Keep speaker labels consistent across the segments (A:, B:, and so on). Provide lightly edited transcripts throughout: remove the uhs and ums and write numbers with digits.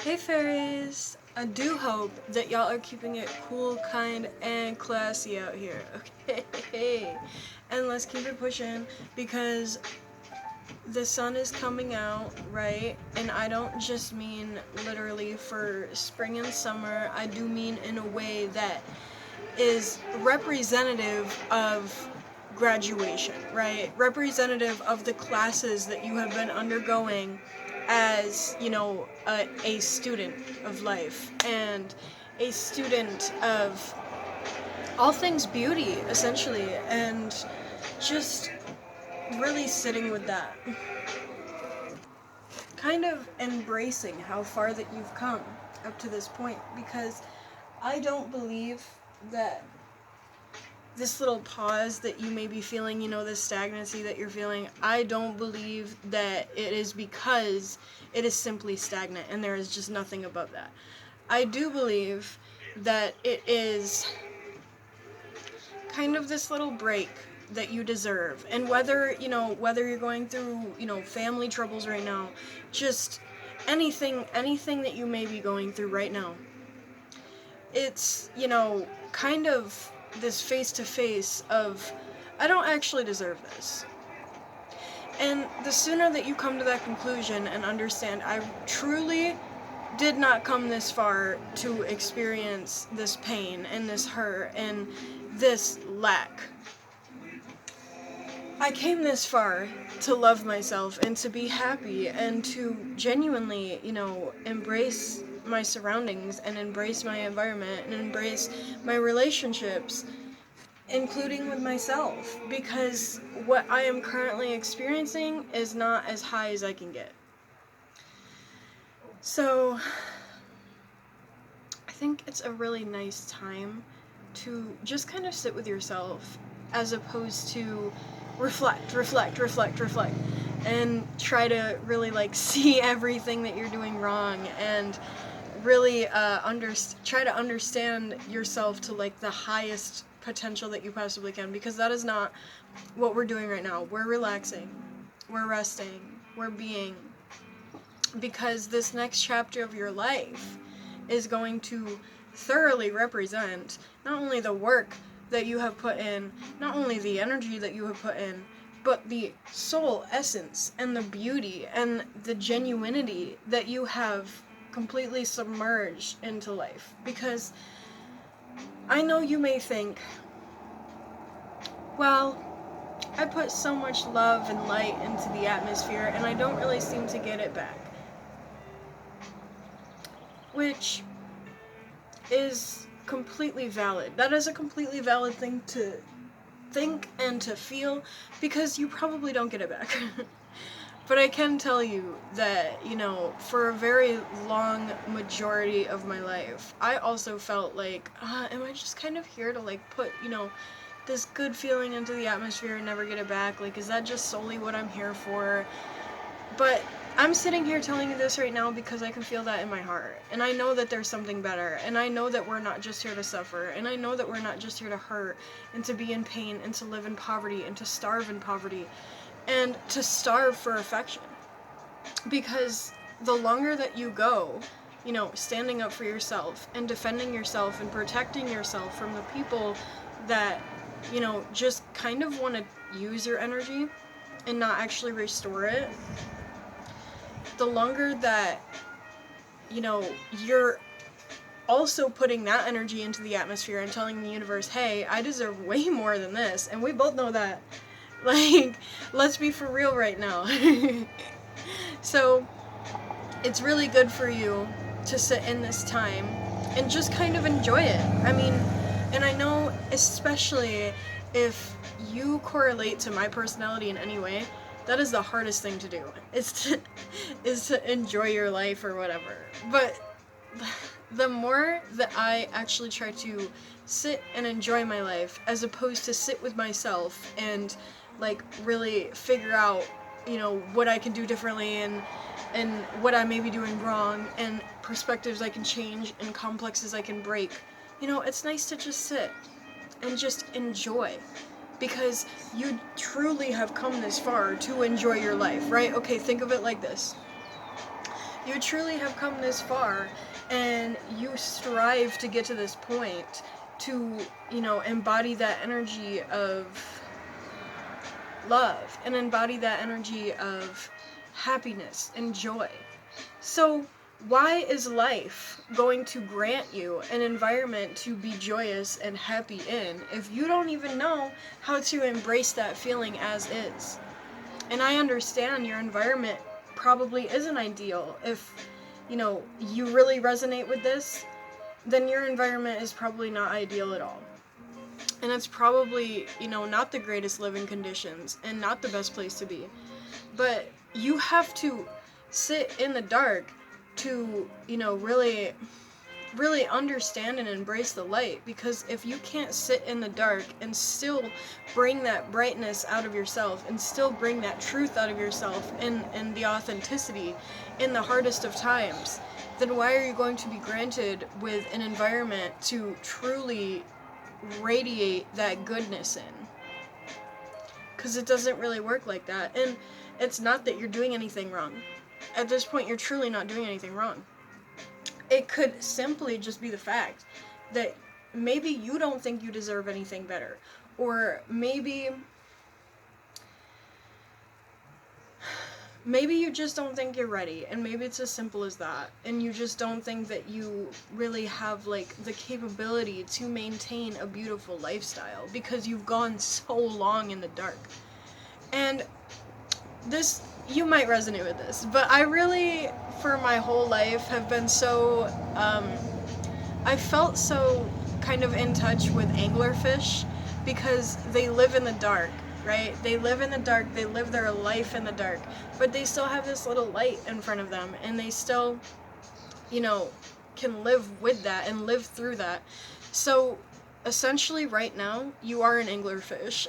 A: Hey fairies! I do hope that y'all are keeping it cool, kind, and classy out here, okay? And let's keep it pushing because the sun is coming out, right? And I don't just mean literally for spring and summer, I do mean in a way that is representative of graduation, right? Representative of the classes that you have been undergoing as, a student of life and a student of all things beauty, essentially, and just really sitting with that. Kind of embracing how far that you've come up to this point, because I don't believe that this little pause that you may be feeling, this stagnancy that you're feeling, I don't believe that it is because it is simply stagnant and there is just nothing above that. I do believe that it is kind of this little break that you deserve. And whether you're going through, family troubles right now, just anything that you may be going through right now, it's, kind of this face to face of, I don't actually deserve this. And the sooner that you come to that conclusion and understand, I truly did not come this far to experience this pain and this hurt and this lack. I came this far to love myself and to be happy and to genuinely, embrace my surroundings and embrace my environment and embrace my relationships, including with myself, because what I am currently experiencing is not as high as I can get. So, I think it's a really nice time to just kind of sit with yourself as opposed to reflect, and try to really see everything that you're doing wrong and really try to understand yourself to the highest potential that you possibly can, because that is not what we're doing right now. We're relaxing, we're resting, we're being, because this next chapter of your life is going to thoroughly represent not only the work that you have put in, not only the energy that you have put in, but the soul essence and the beauty and the genuinity that you have completely submerged into life. Because I know you may think, well, I put so much love and light into the atmosphere and I don't really seem to get it back. Which is completely valid. That is a completely valid thing to think and to feel, because you probably don't get it back. But I can tell you that, for a very long majority of my life, I also felt like, am I just kind of here to put, this good feeling into the atmosphere and never get it back? Is that just solely what I'm here for? But I'm sitting here telling you this right now because I can feel that in my heart. And I know that there's something better. And I know that we're not just here to suffer. And I know that we're not just here to hurt and to be in pain and to live in poverty and to starve in poverty and to starve for affection. Because the longer that you go, standing up for yourself and defending yourself and protecting yourself from the people that, just kind of want to use your energy and not actually restore it, the longer that, you're also putting that energy into the atmosphere and telling the universe, hey, I deserve way more than this, and we both know that. Let's be for real right now. So, it's really good for you to sit in this time and just kind of enjoy it. I mean, and I know, especially if you correlate to my personality in any way, that is the hardest thing to do, is to enjoy your life or whatever. But the more that I actually try to sit and enjoy my life, as opposed to sit with myself and really figure out, what I can do differently and what I may be doing wrong and perspectives I can change and complexes I can break, it's nice to just sit and just enjoy. Because you truly have come this far to enjoy your life, right? Okay, think of it like this. You truly have come this far, and you strive to get to this point to, embody that energy of love and embody that energy of happiness and joy. So, why is life going to grant you an environment to be joyous and happy in if you don't even know how to embrace that feeling as is? And I understand your environment probably isn't ideal. If, you really resonate with this, then your environment is probably not ideal at all. And it's probably, not the greatest living conditions and not the best place to be. But you have to sit in the dark to, really understand and embrace the light, because if you can't sit in the dark and still bring that brightness out of yourself and still bring that truth out of yourself and the authenticity in the hardest of times, then why are you going to be granted with an environment to truly radiate that goodness in? Because it doesn't really work like that. And it's not that you're doing anything wrong. At this point, you're truly not doing anything wrong. It could simply just be the fact that maybe you don't think you deserve anything better. Or maybe you just don't think you're ready, and maybe it's as simple as that, and you just don't think that you really have, the capability to maintain a beautiful lifestyle because you've gone so long in the dark. And this, you might resonate with this, but I really, for my whole life, have been so, I felt so kind of in touch with anglerfish because they live in the dark, right? They live in the dark, they live their life in the dark, but they still have this little light in front of them, and they still, can live with that and live through that. So, essentially, right now, you are an anglerfish.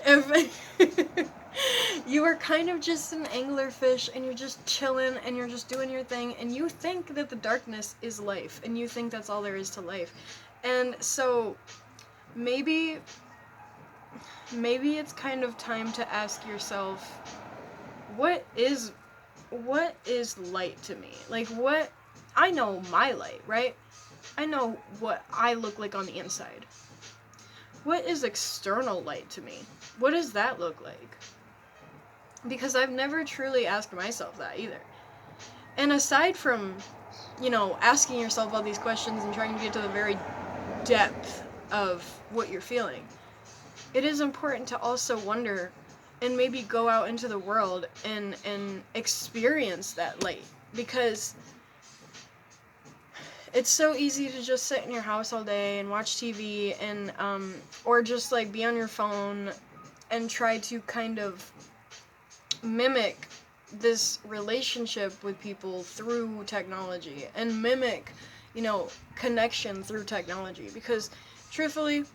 A: You are kind of just an anglerfish, and you're just chilling, and you're just doing your thing, and you think that the darkness is life, and you think that's all there is to life. And so, maybe it's kind of time to ask yourself, what is light to me? I know my light, right? I know what I look like on the inside. What is external light to me? What does that look like? Because I've never truly asked myself that either. And aside from, asking yourself all these questions and trying to get to the very depth of what you're feeling, it is important to also wonder and maybe go out into the world and experience that light. Because it's so easy to just sit in your house all day and watch TV and, or just, be on your phone and try to kind of mimic this relationship with people through technology and mimic, connection through technology. Because, truthfully,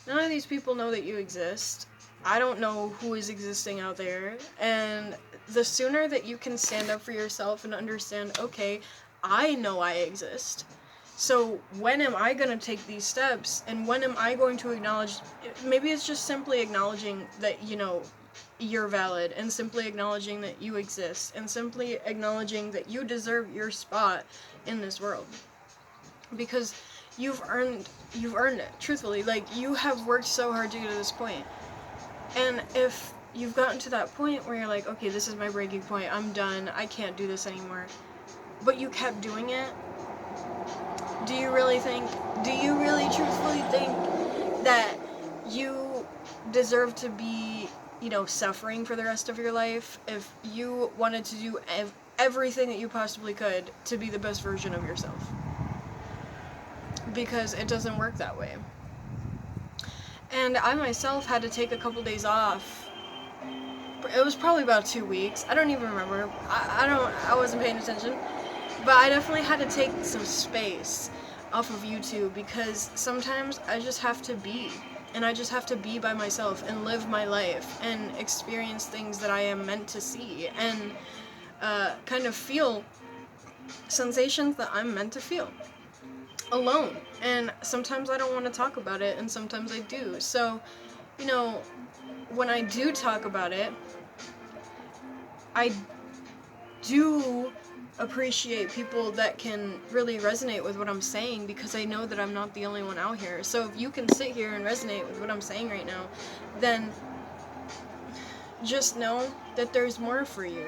A: none of these people know that you exist. I don't know who is existing out there. And the sooner that you can stand up for yourself and understand, okay, I know I exist. So when am I going to take these steps? And when am I going to acknowledge, maybe it's just simply acknowledging that, you're valid, and simply acknowledging that you exist, and simply acknowledging that you deserve your spot in this world. Because you've earned it, truthfully. You have worked so hard to get to this point. And if you've gotten to that point where you're like, okay, this is my breaking point, I'm done, I can't do this anymore, but you kept doing it, do you really truthfully think that you deserve to be, suffering for the rest of your life if you wanted to do everything that you possibly could to be the best version of yourself? Because it doesn't work that way. And I myself had to take a couple days off. It was probably about 2 weeks. I don't even remember. I wasn't paying attention. But I definitely had to take some space off of YouTube, because sometimes I just have to be. And I just have to be by myself and live my life and experience things that I am meant to see, and kind of feel sensations that I'm meant to feel alone. And sometimes I don't want to talk about it, and sometimes I do. So, when I do talk about it, I do appreciate people that can really resonate with what I'm saying, because I know that I'm not the only one out here. So if you can sit here and resonate with what I'm saying right now, then just know that there's more for you,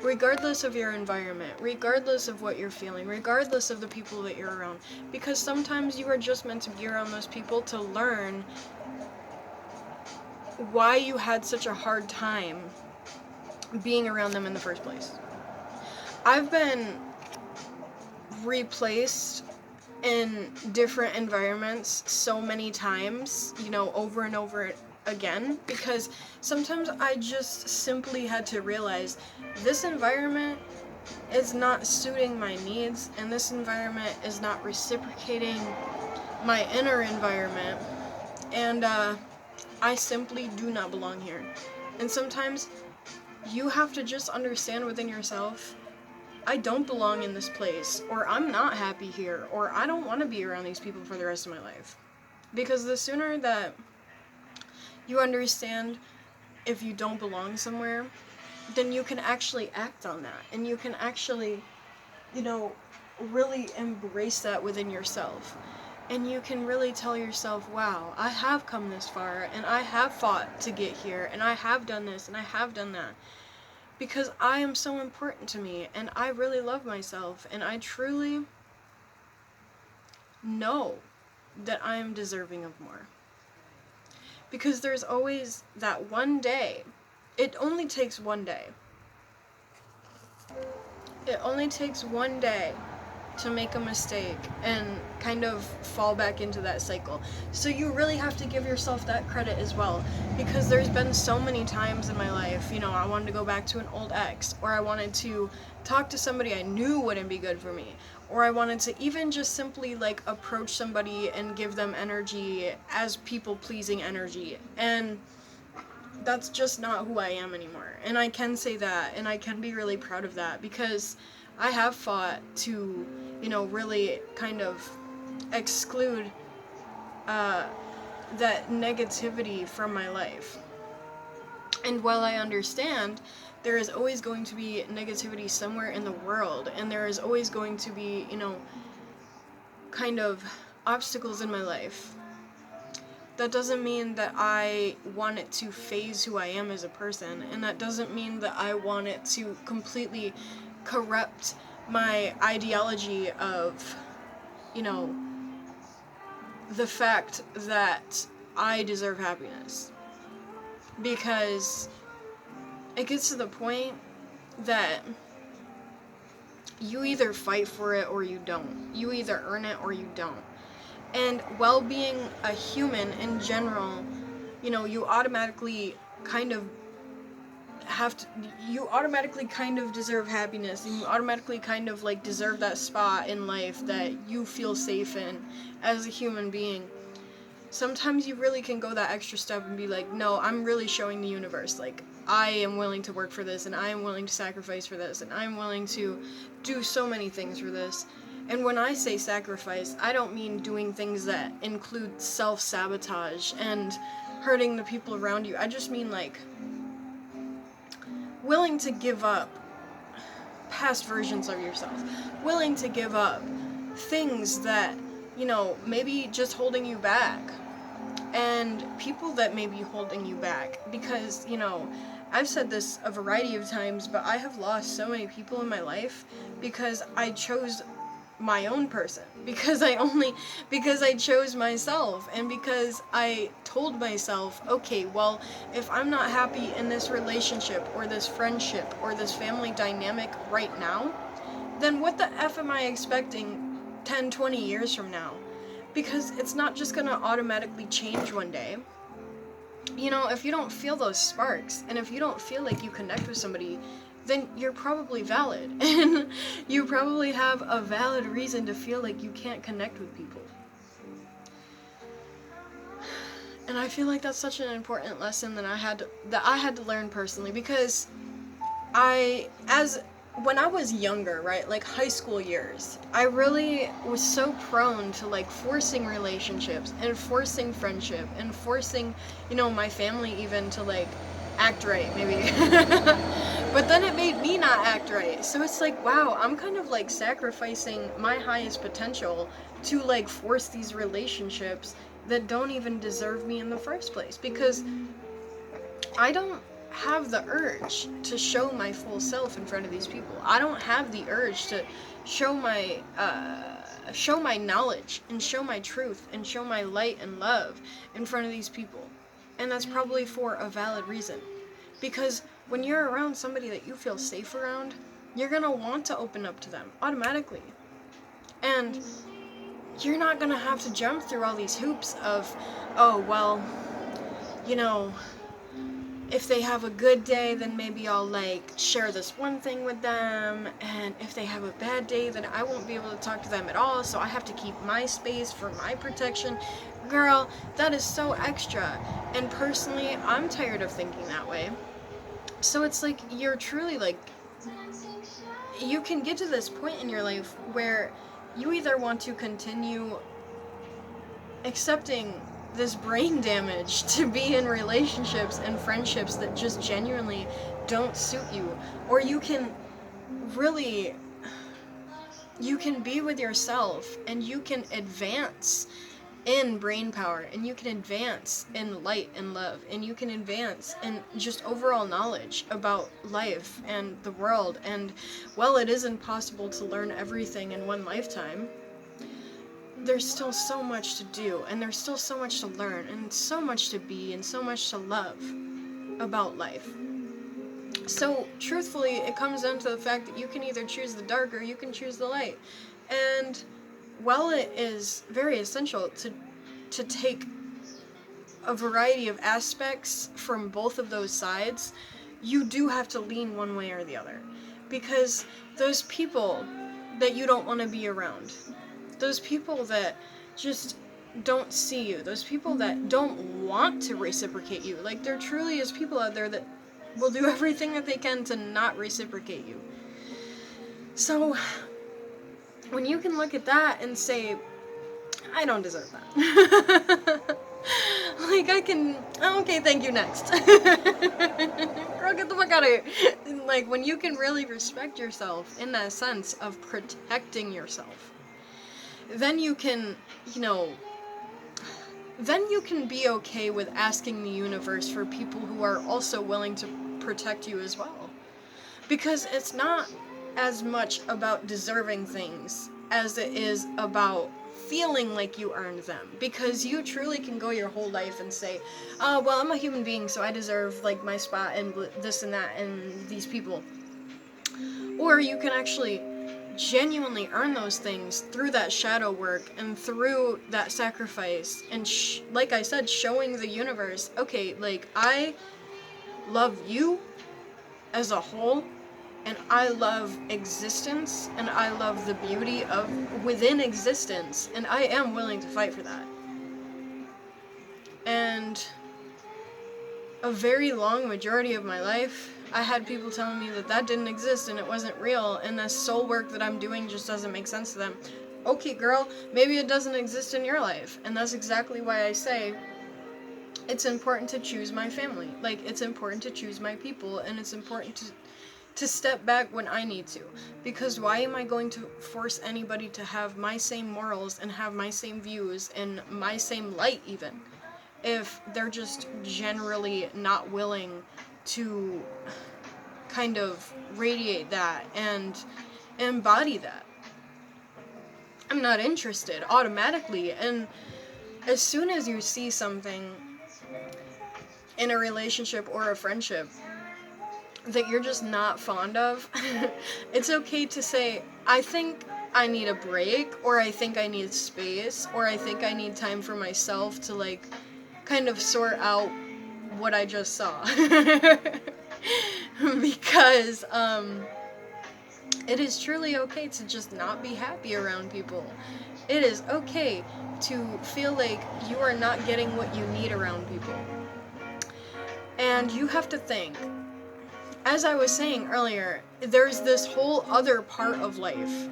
A: regardless of your environment, regardless of what you're feeling, regardless of the people that you're around, because sometimes you are just meant to be around those people to learn why you had such a hard time being around them in the first place. I've been replaced in different environments so many times, over and over again, because sometimes I just simply had to realize this environment is not suiting my needs, and this environment is not reciprocating my inner environment, and I simply do not belong here. And sometimes you have to just understand within yourself, I don't belong in this place, or I'm not happy here, or I don't want to be around these people for the rest of my life. Because the sooner that you understand if you don't belong somewhere, then you can actually act on that, and you can actually, really embrace that within yourself. And you can really tell yourself, wow, I have come this far, and I have fought to get here, and I have done this, and I have done that. Because I am so important to me, and I really love myself, and I truly know that I am deserving of more. Because there's always that one day. It only takes one day. It only takes one day to make a mistake and kind of fall back into that cycle. So you really have to give yourself that credit as well, because there's been so many times in my life, I wanted to go back to an old ex, or I wanted to talk to somebody I knew wouldn't be good for me, or I wanted to even just simply approach somebody and give them energy as people-pleasing energy, and that's just not who I am anymore. And I can say that, and I can be really proud of that, because I have fought to, really kind of exclude that negativity from my life. And while I understand there is always going to be negativity somewhere in the world, and there is always going to be, kind of obstacles in my life, that doesn't mean that I want it to phase who I am as a person, and that doesn't mean that I want it to completely corrupt my ideology of, the fact that I deserve happiness. Because it gets to the point that you either fight for it or you don't. You either earn it or you don't. And while being a human in general, you automatically kind of deserve happiness, and you automatically kind of deserve that spot in life that you feel safe in as a human being. Sometimes you really can go that extra step and be like, no, I'm really showing the universe, I am willing to work for this, and I am willing to sacrifice for this, and I am willing to do so many things for this. And when I say sacrifice, I don't mean doing things that include self-sabotage and hurting the people around you. I just mean willing to give up past versions of yourself, willing to give up things that, maybe just holding you back, and people that may be holding you back, because, I've said this a variety of times, but I have lost so many people in my life because I chose my own person, because I chose myself, and because I told myself, okay, well, if I'm not happy in this relationship or this friendship or this family dynamic right now, then what the F am I expecting 10, 20 years from now? Because it's not just gonna automatically change one day. If you don't feel those sparks, and if you don't feel like you connect with somebody, then you're probably valid, and you probably have a valid reason to feel like you can't connect with people. And I feel like that's such an important lesson that I had to learn personally, because when I was younger, right, high school years, I really was so prone to forcing relationships and forcing friendship and forcing, my family even to act right, maybe. But then it made me not act right. So it's like, wow, I'm kind of like sacrificing my highest potential to like force these relationships that don't even deserve me in the first place. Because I don't have the urge to show my full self in front of these people. I don't have the urge to show my knowledge and show my truth and show my light and love in front of these people. And that's probably for a valid reason. Because when you're around somebody that you feel safe around, you're gonna want to open up to them automatically. And you're not gonna have to jump through all these hoops of, oh, well, you know, if they have a good day, then maybe I'll like share this one thing with them, and if they have a bad day, then I won't be able to talk to them at all, so I have to keep my space for my protection. Girl, that is so extra, and personally, I'm tired of thinking that way. So it's like, you're truly like, you can get to this point in your life where you either want to continue accepting this brain damage to be in relationships and friendships that just genuinely don't suit you, or you can really, you can be with yourself and you can advance in brain power, and you can advance in light and love, and you can advance in just overall knowledge about life and the world. And while it isn't possible to learn everything in one lifetime, there's still so much to do, and there's still so much to learn, and so much to be, and so much to love about life. So, truthfully, it comes down to the fact that you can either choose the dark or you can choose the light. And while it is very essential to take a variety of aspects from both of those sides, you do have to lean one way or the other. Because those people that you don't want to be around, those people that just don't see you, those people that don't want to reciprocate you, like, there truly is people out there that will do everything that they can to not reciprocate you. So, when you can look at that and say, I don't deserve that. Like, okay, thank you, next. Girl, get the fuck out of here. Like, when you can really respect yourself in that sense of protecting yourself, then you can, then you can be okay with asking the universe for people who are also willing to protect you as well. Because it's not as much about deserving things as it is about feeling like you earned them. Because you truly can go your whole life and say, oh, well, I'm a human being, so I deserve, like, my spot and this and that and these people. Or you can actually genuinely earn those things through that shadow work and through that sacrifice. And like I said, showing the universe, okay, like, I love you as a whole, and I love existence, and I love the beauty of within existence, and I am willing to fight for that. And a very long majority of my life, I had people telling me that didn't exist and it wasn't real, and the soul work that I'm doing just doesn't make sense to them. Okay, girl, maybe it doesn't exist in your life, and that's exactly why I say it's important to choose my family. Like, it's important to choose my people, and it's important to step back when I need to. Because why am I going to force anybody to have my same morals and have my same views and my same light even, if they're just generally not willing to kind of radiate that and embody that? I'm not interested automatically. And as soon as you see something in a relationship or a friendship that you're just not fond of, it's okay to say, I think I need a break, or I think I need space, or I think I need time for myself to, like, kind of sort out what I just saw. Because, it is truly okay to just not be happy around people. It is okay to feel like you are not getting what you need around people. And you have to think, as I was saying earlier, there's this whole other part of life.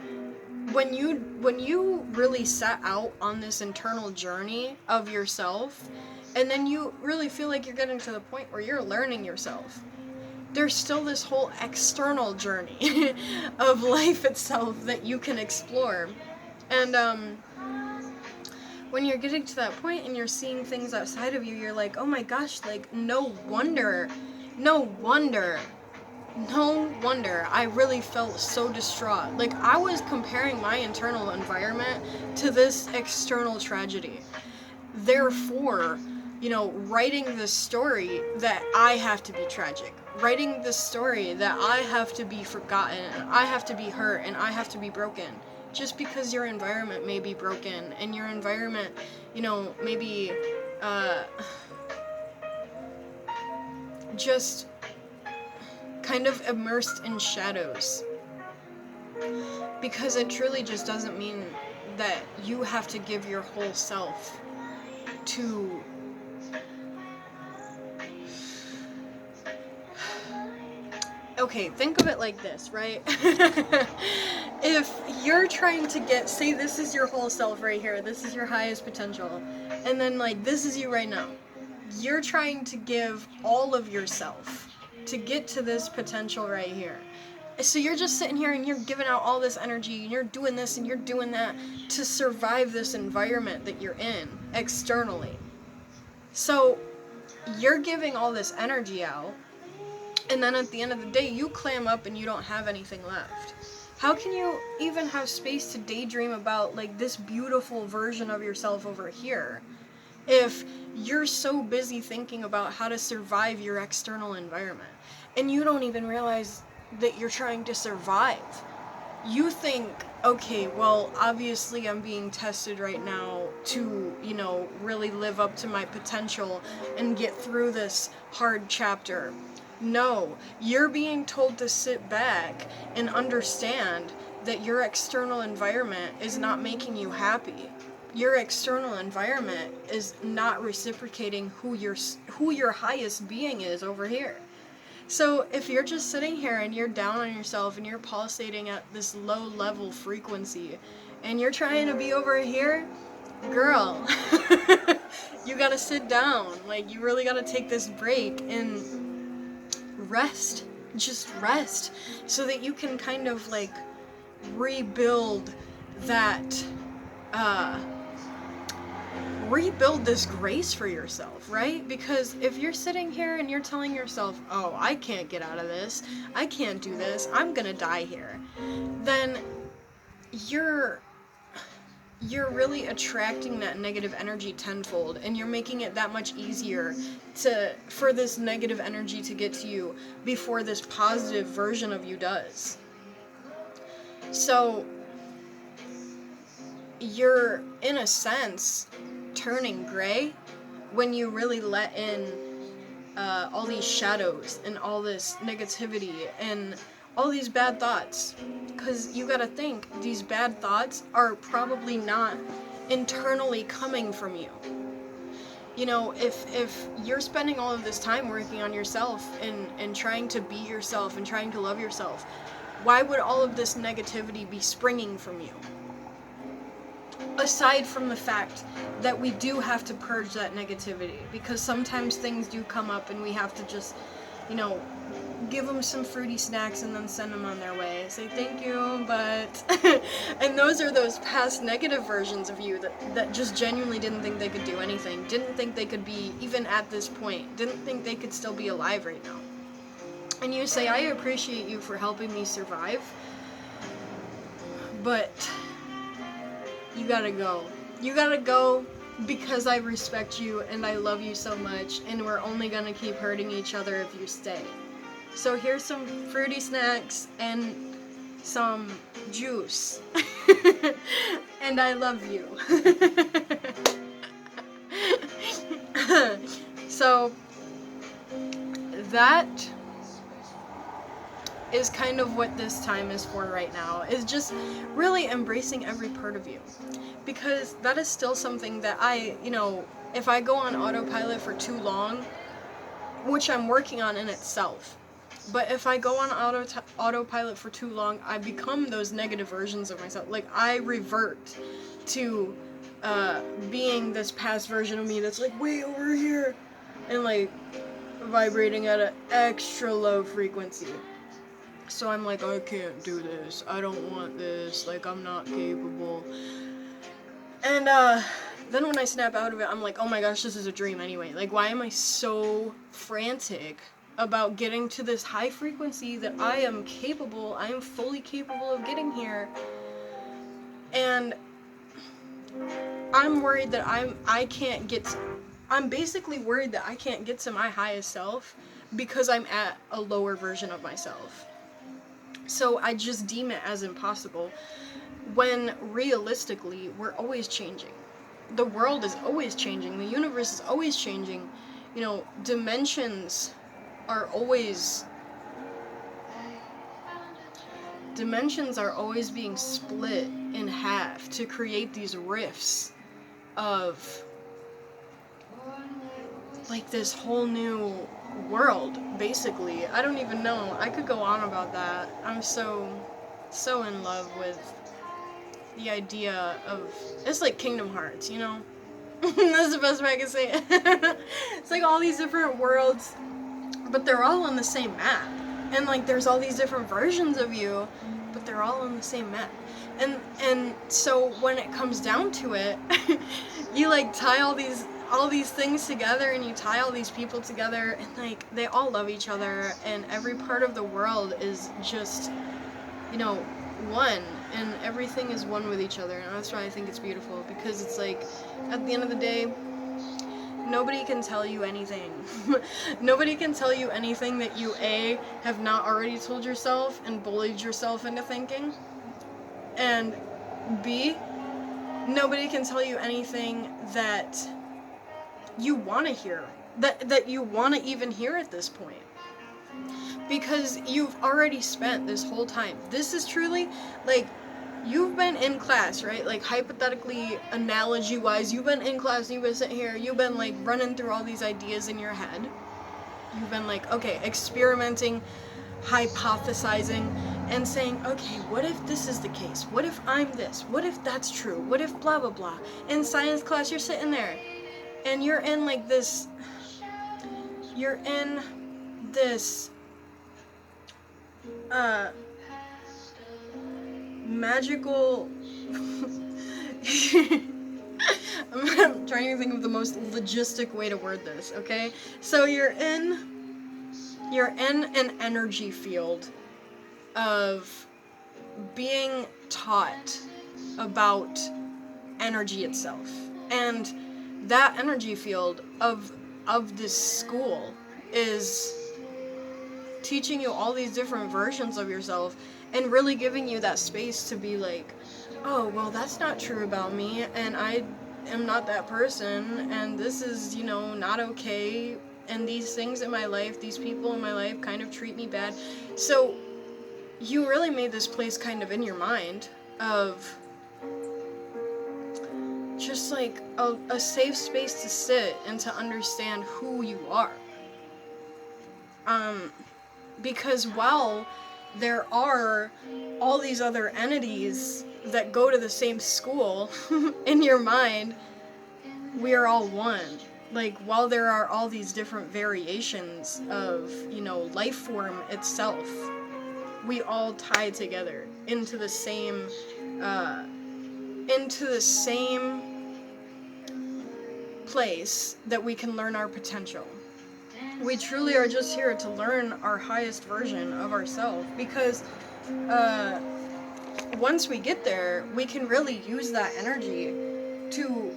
A: When you really set out on this internal journey of yourself, and then you really feel like you're getting to the point where you're learning yourself, there's still this whole external journey of life itself that you can explore. And when you're getting to that point and you're seeing things outside of you, you're like, oh my gosh, like, no wonder I really felt so distraught. Like, I was comparing my internal environment to this external tragedy. Therefore, writing this story that I have to be tragic. Writing this story that I have to be forgotten, and I have to be hurt, and I have to be broken. Just because your environment may be broken, and your environment, maybe, just kind of immersed in shadows. Because it truly just doesn't mean that you have to give your whole self to okay, think of it like this, right? If you're trying to say this is your whole self right here, this is your highest potential, and then like this is you right now. You're trying to give all of yourself to get to this potential right here. So you're just sitting here and you're giving out all this energy and you're doing this and you're doing that to survive this environment that you're in externally. So you're giving all this energy out, and then at the end of the day you clam up and you don't have anything left. How can you even have space to daydream about like this beautiful version of yourself over here if you're so busy thinking about how to survive your external environment and you don't even realize that you're trying to survive? You think, okay, well, obviously I'm being tested right now to, really live up to my potential and get through this hard chapter. No, you're being told to sit back and understand that your external environment is not making you happy. Your external environment is not reciprocating who your highest being is over here. So if you're just sitting here and you're down on yourself and you're pulsating at this low level frequency and you're trying to be over here, girl, you gotta sit down. Like, you really gotta take this break and rest. Just rest so that you can kind of like rebuild that, rebuild this grace for yourself, right? Because if you're sitting here and you're telling yourself, oh, I can't get out of this, I can't do this, I'm gonna die here, then you're really attracting that negative energy tenfold, and you're making it that much easier for this negative energy to get to you before this positive version of you does. So you're, in a sense, turning gray when you really let in all these shadows and all this negativity and all these bad thoughts. Because you gotta think, these bad thoughts are probably not internally coming from you. If you're spending all of this time working on yourself and trying to be yourself and trying to love yourself, why would all of this negativity be springing from you? Aside from the fact that we do have to purge that negativity, because sometimes things do come up and we have to just, give them some fruity snacks and then send them on their way. Say thank you, but... and those are those past negative versions of you that just genuinely didn't think they could do anything, didn't think they could be even at this point, didn't think they could still be alive right now. And you say, I appreciate you for helping me survive, but you gotta go. You gotta go because I respect you and I love you so much, and we're only gonna keep hurting each other if you stay. So here's some fruity snacks and some juice. And I love you. So that is kind of what this time is for right now, is just really embracing every part of you. Because that is still something that if I go on autopilot for too long, which I'm working on in itself, but if I go on autopilot for too long, I become those negative versions of myself. Like, I revert to being this past version of me that's like way over here and like vibrating at an extra low frequency. So I'm like, I can't do this. I don't want this. Like, I'm not capable. And then when I snap out of it, I'm like, oh my gosh, this is a dream anyway. Like, why am I so frantic about getting to this high frequency that I am fully capable of getting here? And I'm worried that I'm basically worried that I can't get to my highest self because I'm at a lower version of myself. So I just deem it as impossible, when realistically, we're always changing. The world is always changing. The universe is always changing. You know, dimensions are always being split in half to create these rifts of like this whole new world, basically. I don't even know. I could go on about that. I'm so in love with the idea of, it's like Kingdom Hearts, you know? That's the best way I can say it. It's like all these different worlds, but they're all on the same map. And like there's all these different versions of you, but they're all on the same map. And so when it comes down to it, you like tie all these things together, and you tie all these people together, and like they all love each other, and every part of the world is just, you know, one, and everything is one with each other. And that's why I think it's beautiful, because it's like, at the end of the day, nobody can tell you anything. Nobody can tell you anything that you A, have not already told yourself and bullied yourself into thinking, and B, nobody can tell you anything that you want to hear, that you want to even hear at this point. Because you've already spent this whole time. This is truly, like, you've been in class, right? Like, hypothetically, analogy-wise, you've been in class, you've been sitting here, you've been, like, running through all these ideas in your head. You've been, like, okay, experimenting, hypothesizing, and saying, okay, what if this is the case? What if I'm this? What if that's true? What if blah, blah, blah? In science class, you're sitting there, and you're in, like, this magical I'm trying to think of the most logistic way to word this, okay? So you're in an energy field of being taught about energy itself. And that energy field of this school is teaching you all these different versions of yourself, and really giving you that space to be like, oh, well, that's not true about me, and I am not that person, and this is, you know, not okay, and these things in my life, these people in my life kind of treat me bad. So you really made this place kind of in your mind of just like a safe space to sit and to understand who you are. Because while there are all these other entities that go to the same school, in your mind, we are all one. Like, while there are all these different variations of, you know, life form itself, we all tie together into the same place that we can learn our potential. We truly are just here to learn our highest version of ourselves, because once we get there, we can really use that energy to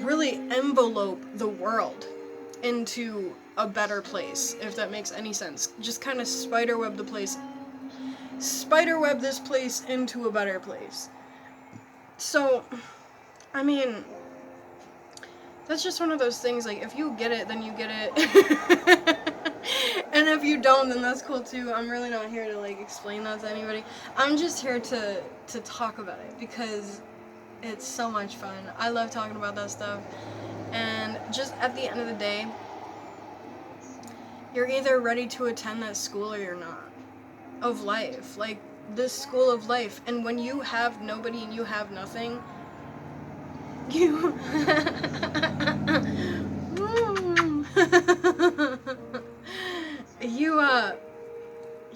A: really envelope the world into a better place, if that makes any sense. Just kind of spiderweb this place into a better place. So, I mean, that's just one of those things, like, if you get it, then you get it. And if you don't, then that's cool too. I'm really not here to, like, explain that to anybody. I'm just here to talk about it, because it's so much fun. I love talking about that stuff. And just at the end of the day, you're either ready to attend that school or you're not. Of life. Like, this school of life. And when you have nobody and you have nothing, you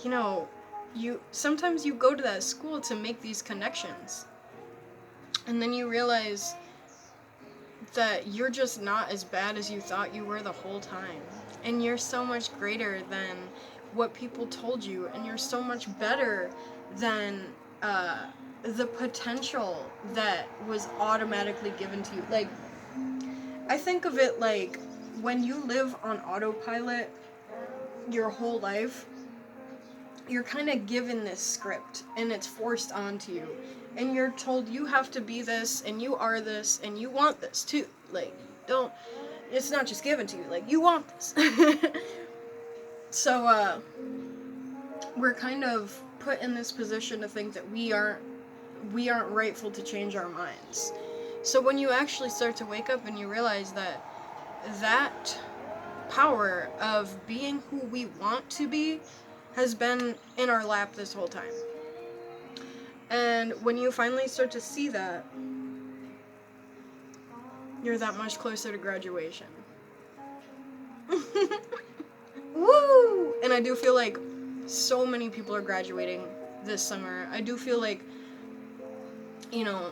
A: you know, sometimes you go to that school to make these connections. And then you realize that you're just not as bad as you thought you were the whole time. And you're so much greater than what people told you. And you're so much better than the potential that was automatically given to you. Like, I think of it like when you live on autopilot your whole life, you're kind of given this script and it's forced onto you. And you're told you have to be this and you are this and you want this too. Like, it's not just given to you, like, you want this. So, we're kind of put in this position to think that we aren't rightful to change our minds. So when you actually start to wake up and you realize that power of being who we want to be has been in our lap this whole time. And when you finally start to see that, you're that much closer to graduation. Woo! And I do feel like so many people are graduating this summer. I do feel like, you know,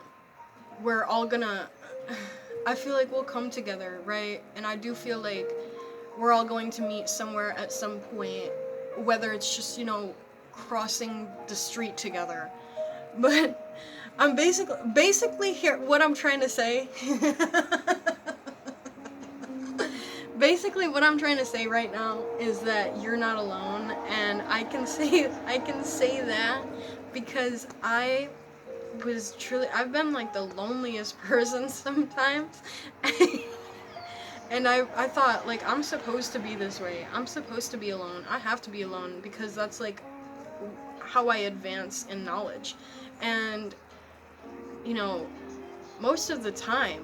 A: we're all gonna, I feel like we'll come together, right? And I do feel like we're all going to meet somewhere at some point, whether it's just, you know, crossing the street together. But I'm basically here, what I'm trying to say, basically what I'm trying to say right now is that you're not alone, and I can say that because I've been like the loneliest person sometimes. And I thought, like, I'm supposed to be this way. I'm supposed to be alone. I have to be alone because that's, like, how I advance in knowledge. And, you know, most of the time,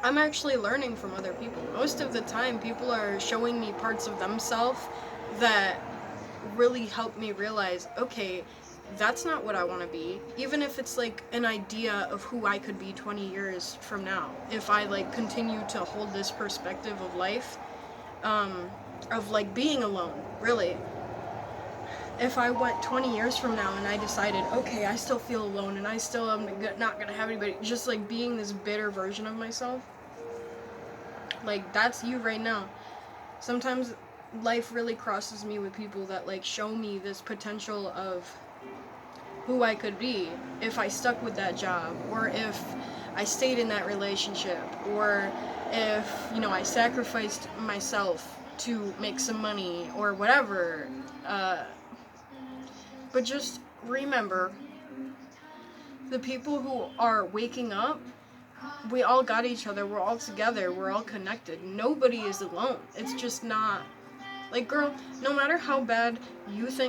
A: I'm actually learning from other people. Most of the time, people are showing me parts of themselves that really help me realize, okay, that's not what I want to be. Even if it's like an idea of who I could be 20 years from now. If I like continue to hold this perspective of life, of like being alone, really. If I went 20 years from now and I decided, okay, I still feel alone and I still am not going to have anybody, just like being this bitter version of myself, like that's you right now. Sometimes life really crosses me with people that like show me this potential of who I could be if I stuck with that job, or if I stayed in that relationship, or if, you know, I sacrificed myself to make some money, or whatever. But just remember, the people who are waking up, we all got each other, we're all together, we're all connected. Nobody is alone. It's just not, like, girl, no matter how bad you think